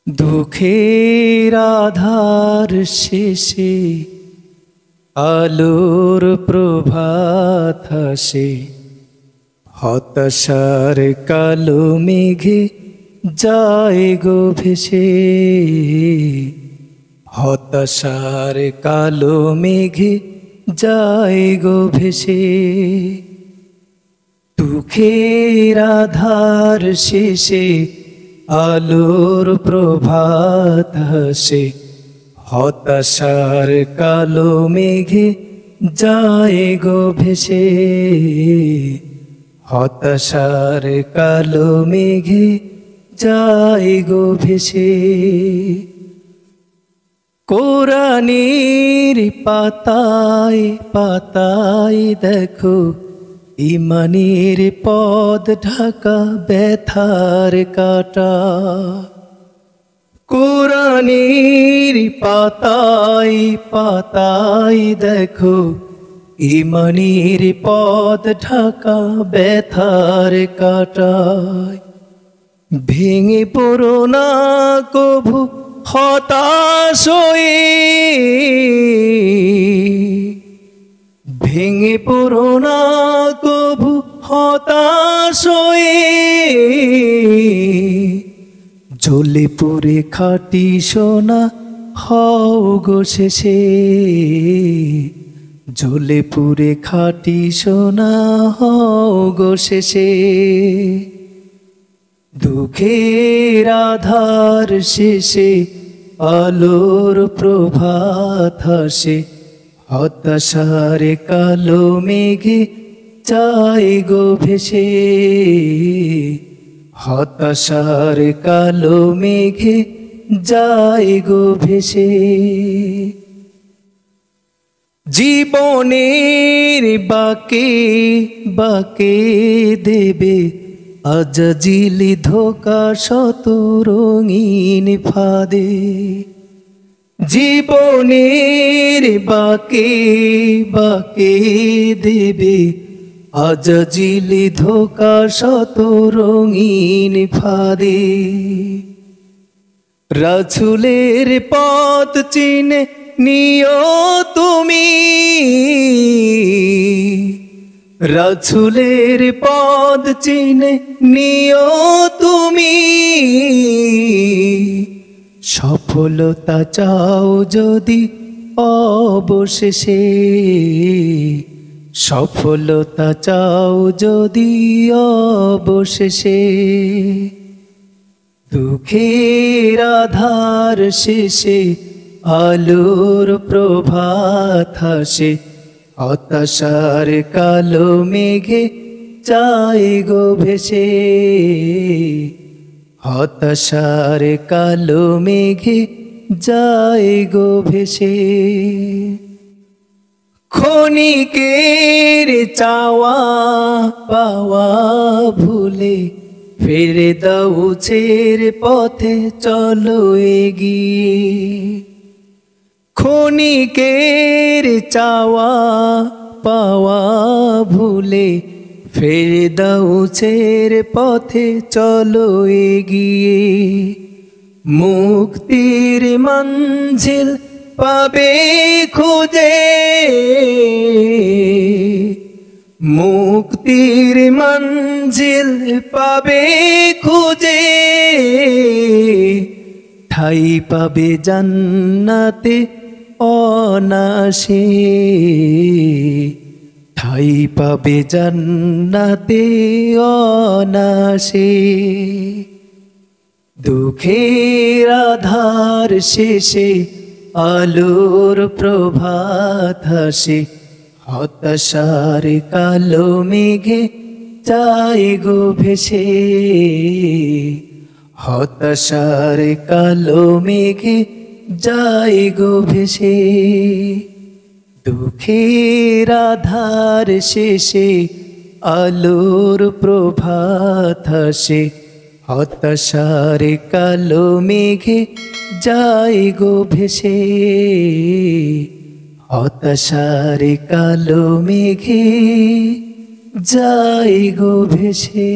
দুঃখের আধার শেষে আলোর প্রভাত হাসে, হতাশার কালো মেঘে যায় গো ভেসে। হতাশার কালো মেঘে যায় গো ভেসে। দুঃখের আধার শেষে আলোর প্রভাত হাসে, হতাশার কালো মেঘে যায় গো ভেসে। হতাশার কালো মেঘে যায় গো ভেসে। কোরআনের পাতায় পাতায় দেখো ইমানের পদ ঢাকা ব্যথার কাটা। কোরআনের পাতায় পাতায় দেখো ইমানের পদ ঢাকা ব্যথার কাটায়। ভেঙে পড়ো না কভু হতাশ হয়ে, ভেঙে পড়ো না কভু হতাশ হয়ে। জ্বলে পুড়ে খাঁটি সোনা হও গো শেষে। জ্বলে পুড়ে খাঁটি সোনা হও গো শেষে। দুঃখের আধার শেষে আলোর প্রভাত হাসে, হতাশার কালো মেঘে যায় গো ভেসে। হতাশার কালো মেঘে যায় গো ভেসে। জীবনের বাঁকে বাঁকে দেবে আজাজিলি ধোকা শত রঙিন ফাঁদে। জীবনের বাঁকে বাঁকে দেবে আজাজিলি ধোকা শত রঙিন ফাঁদে। রাসূলের পথ চিনে নিও তুমি, রাসূলের পথ চিনে নিও তুমি। সফলতা চাও যদি অবশেষে, সফলতা চাও যদি অবশেষে। দুঃখের আধার শেষে আলোর প্রভাত হাসে, হতাশার কালো মেঘে যায় গো ভেসে। হতাশার কালো মেঘে যায় গো ভেসে। ক্ষণিকের চাওয়া পাওয়া ভুলে ফিরে দাও ছের পথে চলো এগিয়ে। ক্ষণিকের চাওয়া পাওয়া ভুলে ফিরে দাও ছের পথে চলো এগিয়ে। মুক্তির মঞ্জিল পাবে খুঁজে, মুক্তির মঞ্জিল পাবে খুঁজে। ঠাই পাবে জান্নাতে অনাসে, ঠাই পাবে জান্নাতে অনাসে। দুঃখের আধার শেষে আলোর প্রভাত হাসে, হতাশার কালো মেঘে যায় গো ভেসে। হতাশার কালো মেঘে যায় গো ভেসে। দুঃখের আধার শেষে আলোর প্রভাত হাসে, হতাশার কালো মেঘে যায় গো ভেসে। হতাশার কালো মেঘে যায় গো ভেসে।